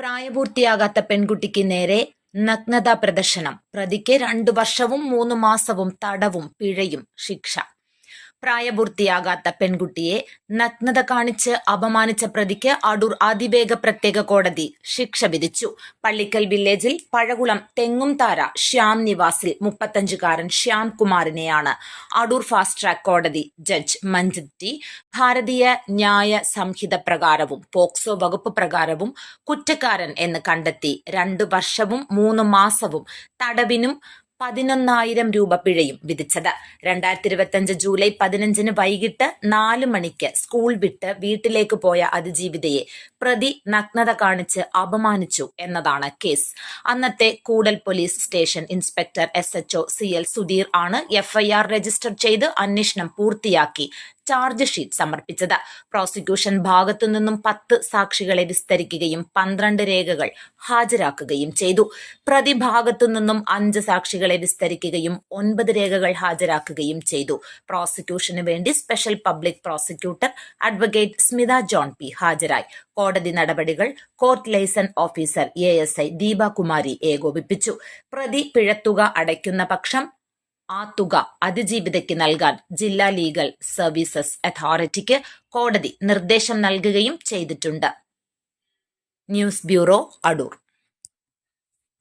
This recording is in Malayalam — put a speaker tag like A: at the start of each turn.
A: പ്രായപൂർത്തിയാകാത്ത പെൺകുട്ടിക്ക് നേരെ നഗ്നതാ പ്രദർശനം. പ്രതിക്ക് 2 വർഷവും 3 മാസവും തടവും പിഴയും ശിക്ഷ. പ്രായപൂർത്തിയാകാത്ത പെൺകുട്ടിയെ നഗ്നത കാണിച്ച് അപമാനിച്ച പ്രതിക്ക് അടൂർ അതിവേഗ പ്രത്യേക കോടതി ശിക്ഷ വിധിച്ചു. പള്ളിക്കൽ വില്ലേജിൽ പഴകുളം തെങ്ങുംതാര ശ്യാം നിവാസിൽ 35-കാരൻ ശ്യാം കുമാറിനെയാണ് അടൂർ ഫാസ്റ്റ് ട്രാക്ക് കോടതി ജഡ്ജ് മഞ്ജിത് ടി ഭാരതീയ ന്യായ സംഹിത പ്രകാരവും പോക്സോ വകുപ്പ് പ്രകാരവും കുറ്റക്കാരൻ എന്ന് കണ്ടെത്തി 2 വർഷവും 3 മാസവും തടവിനും 11,000 രൂപ പിഴയും വിധിച്ചത്. 2025 ജൂലൈ 15 വൈകിട്ട് 4 മണിക്ക് സ്കൂൾ വിട്ട് വീട്ടിലേക്ക് പോയ അതിജീവിതയെ പ്രതി നഗ്നത കാണിച്ച് അപമാനിച്ചു എന്നതാണ് കേസ്. അന്നത്തെ Koodal police station inspector SHO CL Sudheer ആണ് FIR രജിസ്റ്റർ ചെയ്ത് അന്വേഷണം പൂർത്തിയാക്കി ചാർജ് ഷീറ്റ് സമർപ്പിച്ചത്. പ്രോസിക്യൂഷൻ ഭാഗത്തു നിന്നും 10 സാക്ഷികളെ വിസ്തരിക്കുകയും 12 രേഖകൾ ഹാജരാക്കുകയും ചെയ്തു. പ്രതി ഭാഗത്തു നിന്നും 5 സാക്ഷികളെ വിസ്തരിക്കുകയും 9 രേഖകൾ ഹാജരാക്കുകയും ചെയ്തു. പ്രോസിക്യൂഷന് വേണ്ടി special public prosecutor advocate Smitha John P ഹാജരായി. കോടതി നടപടികൾ കോർട്ട് ലൈസൺ ഓഫീസർ ASI ദീപകുമാരി ഏകോപിപ്പിച്ചു. പ്രതി പിഴത്തുക അടയ്ക്കുന്ന പക്ഷം ആ തുക അതിജീവിതയ്ക്ക് നൽകാൻ ജില്ലാ ലീഗൽ സർവീസസ് അതോറിറ്റിക്ക് കോടതി നിർദ്ദേശം നൽകുകയും ചെയ്തിട്ടുണ്ട്. News bureau, Adoor.